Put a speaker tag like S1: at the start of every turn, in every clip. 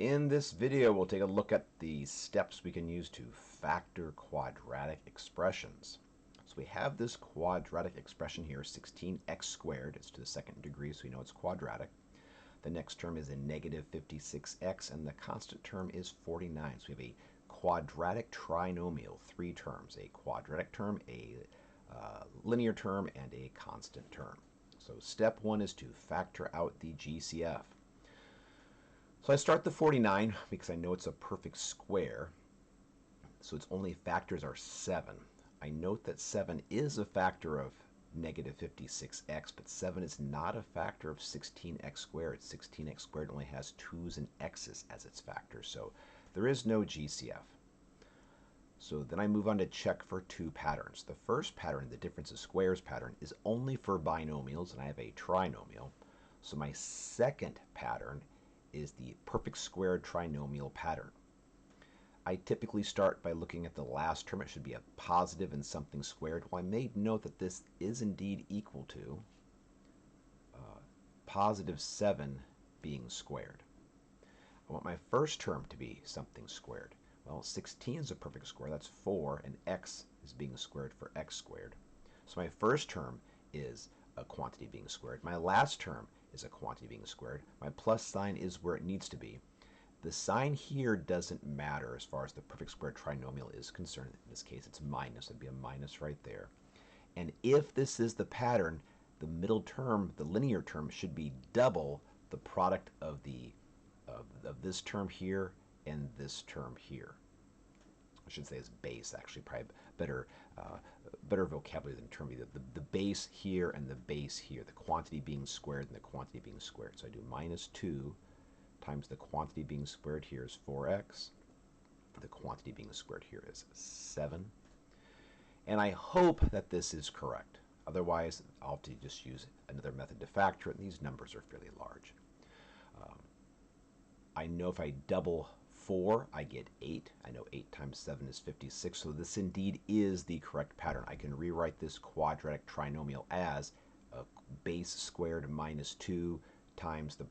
S1: In this video, we'll take a look at the steps we can use to factor quadratic expressions. So we have this quadratic expression here, 16x squared. It's to the second degree, so we know it's quadratic. The next term is a negative 56x, and the constant term is 49. So we have a quadratic trinomial, three terms, a quadratic term, a linear term, and a constant term. So step one is to factor out the GCF. So I start the 49 because I know it's a perfect square, so its only factors are 7. I note that 7 is a factor of negative 56x, but 7 is not a factor of 16x squared. 16x squared only has 2's and x's as its factors, so there is no GCF. So then I move on to check for two patterns. The first pattern, the difference of squares pattern, is only for binomials, and I have a trinomial. So my second pattern is the perfect squared trinomial pattern. I typically start by looking at the last term. It should be a positive and something squared. Well, I made note that this is indeed equal to positive 7 being squared. I want my first term to be something squared. Well, 16 is a perfect square. That's 4, and x is being squared for x squared. So my first term is a quantity being squared. My last term is a quantity being squared. My plus sign is where it needs to be. The sign here doesn't matter as far as the perfect square trinomial is concerned. In this case, it's minus. It'd be a minus right there. And if this is the pattern, the middle term, the linear term, should be double the product of this term here and this term here. I should say it's base, actually, probably better vocabulary than term. The base here and the base here, the quantity being squared and the quantity being squared. So I do minus 2 times the quantity being squared here is 4x. The quantity being squared here is 7. And I hope that this is correct. Otherwise, I'll have to just use another method to factor it, and these numbers are fairly large. I know if I double 4, I get 8. I know 8 times 7 is 56, so this indeed is the correct pattern. I can rewrite this quadratic trinomial as a base squared minus 2 times the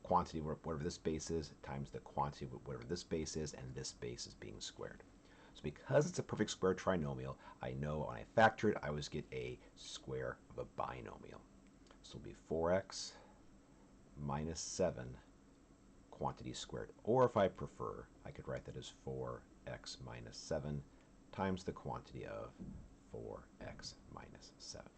S1: quantity, whatever this base is, times the quantity, whatever this base is, and this base is being squared. So because it's a perfect square trinomial, I know when I factor it, I always get a square of a binomial. So it'll be 4x minus 7 quantity squared. Or if I prefer, I could write that as 4x minus 7 times the quantity of 4x minus 7.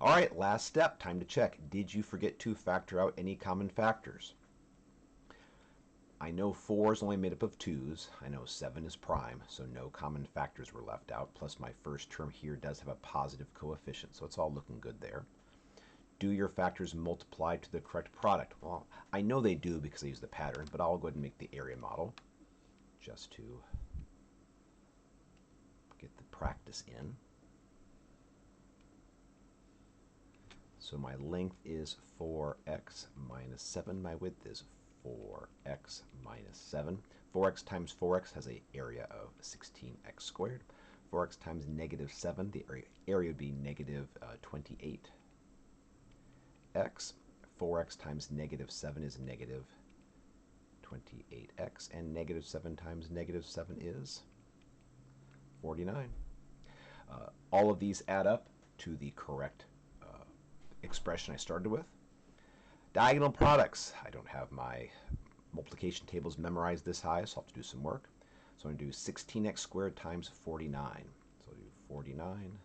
S1: All right, last step, time to check. Did you forget to factor out any common factors? I know 4 is only made up of 2's. I know 7 is prime, so no common factors were left out. Plus my first term here does have a positive coefficient, so it's all looking good there. Do your factors multiply to the correct product? Well, I know they do because I use the pattern, but I'll go ahead and make the area model just to get the practice in. So my length is 4x minus 7. My width is 4x minus 7. 4x times 4x has an area of 16x squared. 4x times negative 7, the area would be negative 28. X, 4x times negative 7 is negative 28x, and negative 7 times negative 7 is 49. All of these add up to the correct expression I started with. Diagonal products. I don't have my multiplication tables memorized this high, so I'll have to do some work. So I'm going to do 16x squared times 49. So I'll do 49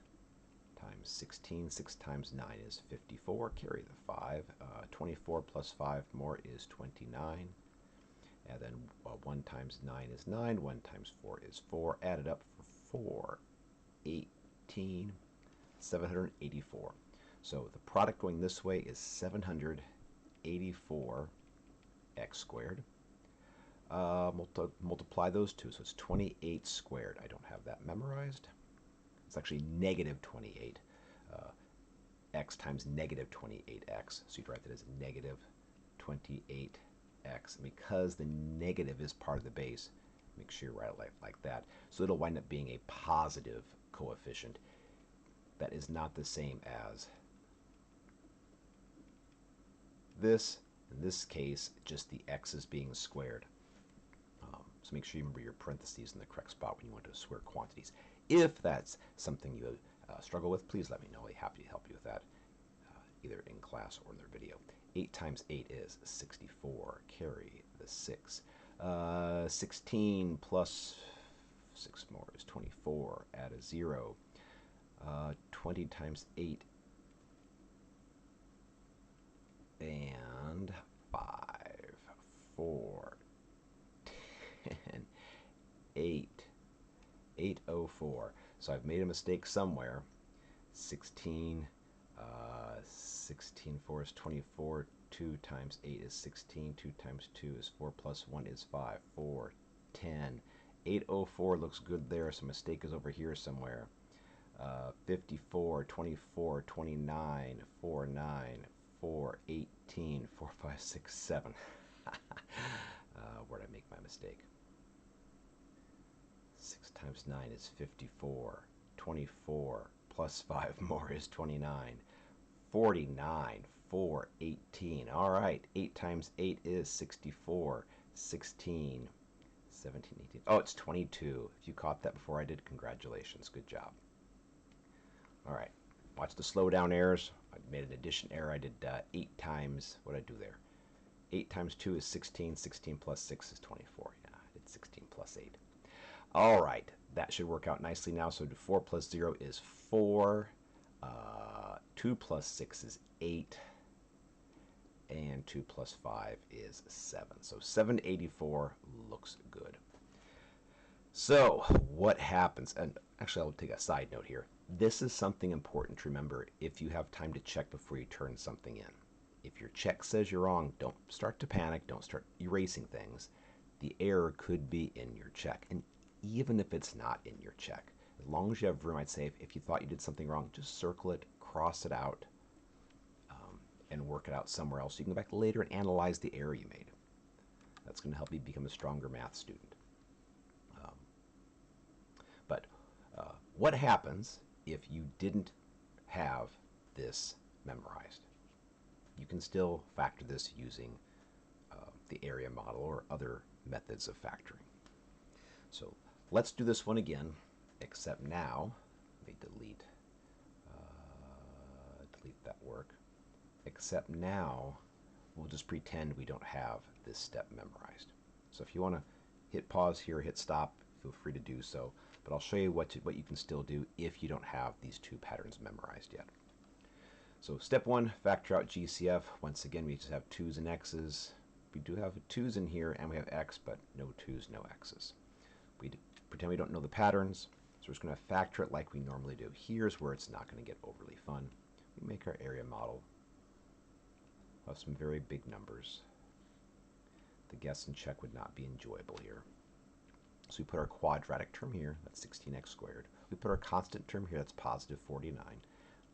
S1: times 16. 6 times 9 is 54. Carry the 5. 24 plus 5 more is 29. And then 1 times 9 is 9. 1 times 4 is 4. Add it up for 4. 18. 784. So the product going this way is 784 x squared. Multiply those two, so it's 28 squared. I don't have that memorized. It's actually negative 28. X times negative 28x. So you'd write that as negative 28x. And because the negative is part of the base, make sure you write it like that. So it'll wind up being a positive coefficient. That is not the same as this In this case, just the x is being squared. So make sure you remember your parentheses in the correct spot when you want to square quantities. If that's something you struggle with, please let me know. I'll be happy to help you with that, either in class or in their video. 8 times 8 is 64. Carry the 6. 16 plus 6 more is 24. Add a 0. 20 times 8 and 5, 4, 10, 8, 804. So I've made a mistake somewhere. 16, 16 4 is 24. 2 times 8 is 16. 2 times 2 is 4 plus 1 is 5. 4, 10. 804 looks good there, so mistake is over here somewhere. 54, 24, 29, 4, 9, 4, 18, 4, 5, 6, 7. Where'd I make my mistake? 6 times 9 is 54. 24 plus 5 more is 29. 49, 4, 18. All right, 8 times 8 is 64. 16, 17, 18. Oh, it's 22. If you caught that before I did, congratulations. Good job. All right, watch the slow down errors. I made an addition error. I did 8 times, what did I do there? 8 times 2 is 16. 16 plus 6 is 24. Yeah, I did 16 plus 8. All right, that should work out nicely now. So 4 plus 0 is 4. 2 plus 6 is 8. And 2 plus 5 is 7. So 784 looks good. So what happens, and actually I'll take a side note here. This is something important to remember if you have time to check before you turn something in. If your check says you're wrong, don't start to panic, don't start erasing things. The error could be in your check, and even if it's not in your check, as long as you have room, I'd say if you thought you did something wrong, just circle it, cross it out, and work it out somewhere else. You can go back later and analyze the error you made. That's going to help you become a stronger math student. But what happens if you didn't have this memorized? You can still factor this using the area model or other methods of factoring. So let's do this one again, except now, let me delete that work. Except now, we'll just pretend we don't have this step memorized. So if you want to hit pause here, hit stop, feel free to do so. But I'll show you what you can still do if you don't have these two patterns memorized yet. So step 1, factor out GCF. Once again, we just have 2's and x's. We do have 2's in here, and we have x, but no 2's, no x's. We pretend we don't know the patterns, so we're just going to factor it like we normally do. Here's where it's not going to get overly fun. We make our area model. We'll have some very big numbers. The guess and check would not be enjoyable here. So we put our quadratic term here, that's 16x squared. We put our constant term here, that's positive 49.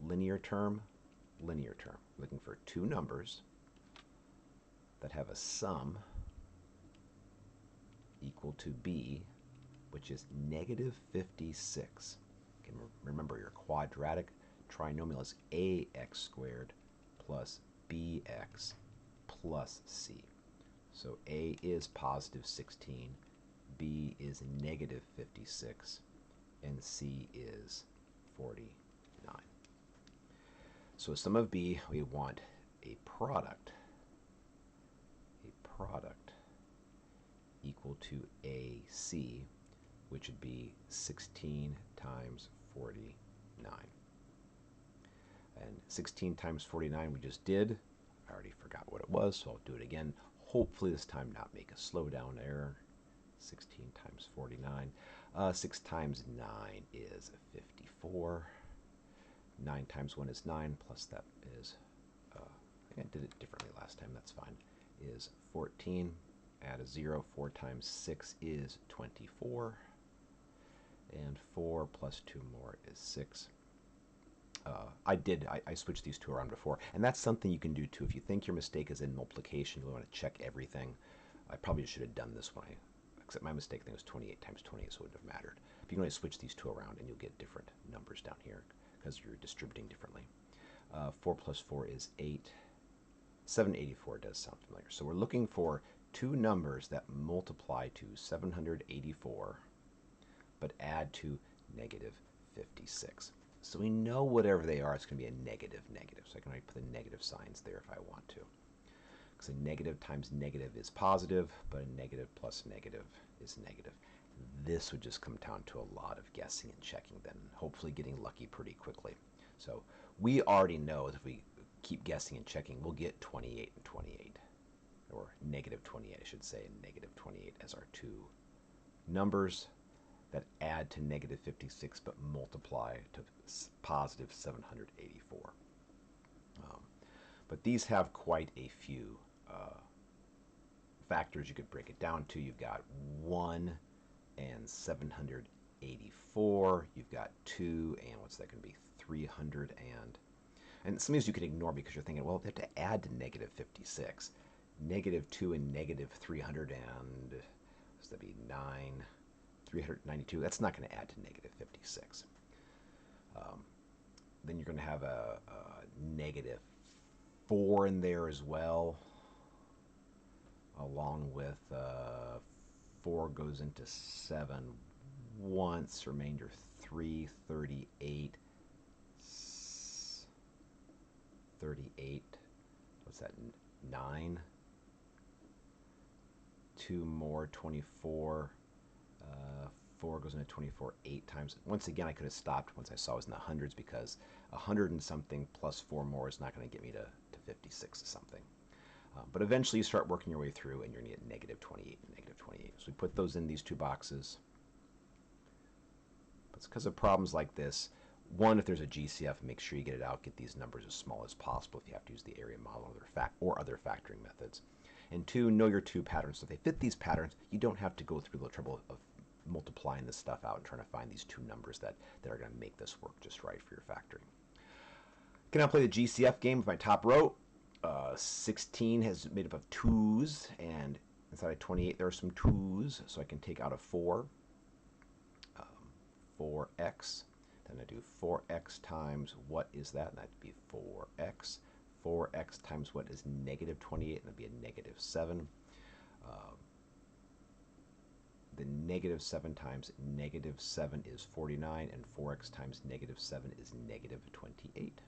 S1: Linear term, linear term. We're looking for two numbers that have a sum equal to b, which is negative 56. Okay, remember, your quadratic trinomial is ax squared plus bx plus c. So a is positive 16, b is negative 56, and c is 49. So sum of b, we want a product equal to ac, which would be 16 times 49. And 16 times 49 we just did. I already forgot what it was, so I'll do it again. Hopefully this time not make a slowdown error. 16 times 49. 6 times 9 is 54. 9 times 1 is 9, plus that is, I did it differently last time, that's fine, is 14. Add a 0. 4 times 6 is 24. And 4 plus 2 more is 6. I switched these two around before, and that's something you can do too. If you think your mistake is in multiplication, you want to check everything. I probably should have done this when except my mistake thing was 28 times 28, so it wouldn't have mattered. But you can always switch these two around, and you'll get different numbers down here because you're distributing differently. 4 plus 4 is 8. 784 does sound familiar. So we're looking for two numbers that multiply to 784 but add to negative 56. So we know whatever they are, it's going to be a negative negative. So I can already put the negative signs there if I want to. Because a negative times negative is positive, but a negative plus negative is negative. This would just come down to a lot of guessing and checking then, hopefully getting lucky pretty quickly. So we already know that if we keep guessing and checking, we'll get 28 and 28, or negative 28, I should say, and negative 28 as our two numbers that add to negative 56 but multiply to positive 784. But these have quite a few factors you could break it down to. You've got 1 and 784. You've got 2 and what's that going to be? 300 and some of these you can ignore because you're thinking, well, they have to add to negative 56. Negative 2 and negative 300 and what's that be? 9, 392. That's not going to add to negative 56. Then you're going to have a negative 4 in there as well, along with 4 goes into 7 once, remainder 3, 38, 38, what's that, 9, 2 more, 24, 4 goes into 24 8 times. Once again, I could have stopped once I saw it was in the hundreds because 100 and something plus 4 more is not going to get me to 56 or something. But eventually you start working your way through and you're going to get negative 28 and negative 28. So we put those in these two boxes. But it's because of problems like this. One, if there's a GCF, make sure you get it out, get these numbers as small as possible if you have to use the area model or other factoring methods. And two, know your two patterns. So if they fit these patterns, you don't have to go through the trouble of multiplying this stuff out and trying to find these two numbers that are going to make this work just right for your factoring. I can now play the GCF game with my top row. 16 is made up of 2's, and inside of 28 there are some 2's, so I can take out a 4, 4x. Then I do 4x times what is that? And that'd be 4x. 4x times what is negative 28, and that'd be a negative 7. The negative 7 times negative 7 is 49, and 4x times negative 7 is negative 28.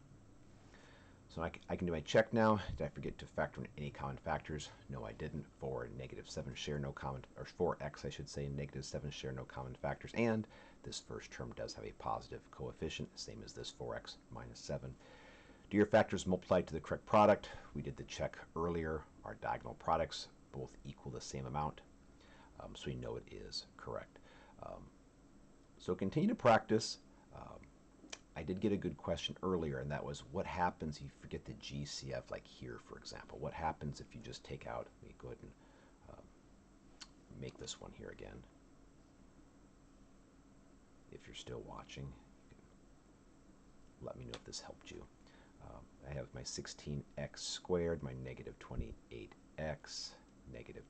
S1: So I can do my check now. Did I forget to factor in any common factors? No, I didn't. 4 and negative 7 share no common, or 4x I should say, and negative 7 share no common factors. And this first term does have a positive coefficient, same as this 4x minus 7. Do your factors multiply to the correct product? We did the check earlier. Our diagonal products both equal the same amount, so we know it is correct. So continue to practice. I did get a good question earlier, and that was what happens if you forget the GCF, like here, for example. What happens if you just take out, let me go ahead and make this one here again. If you're still watching, you can let me know if this helped you. I have my 16x squared, my negative 28x, negative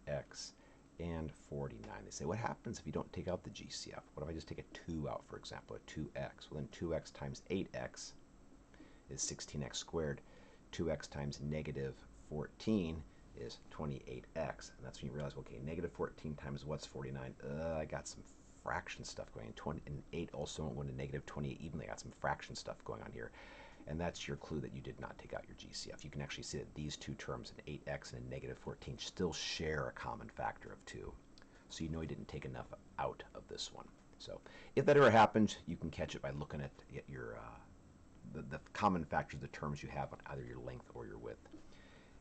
S1: 28x, and 49. They say, what happens if you don't take out the GCF? What if I just take a 2 out, for example, a 2x? Well, then 2x times 8x is 16x squared. 2x times negative 14 is 28x. And that's when you realize, okay, negative 14 times what's 49? I got some fraction stuff going on. 20 and 8 also won't go into negative 28 evenly. I got some fraction stuff going on here. And that's your clue that you did not take out your GCF. You can actually see that these two terms, an 8x and a negative 14, still share a common factor of 2. So you know you didn't take enough out of this one. So if that ever happens, you can catch it by looking at your the common factors, the terms you have on either your length or your width.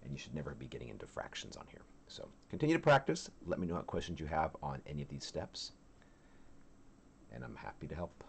S1: And you should never be getting into fractions on here. So continue to practice. Let me know what questions you have on any of these steps. And I'm happy to help.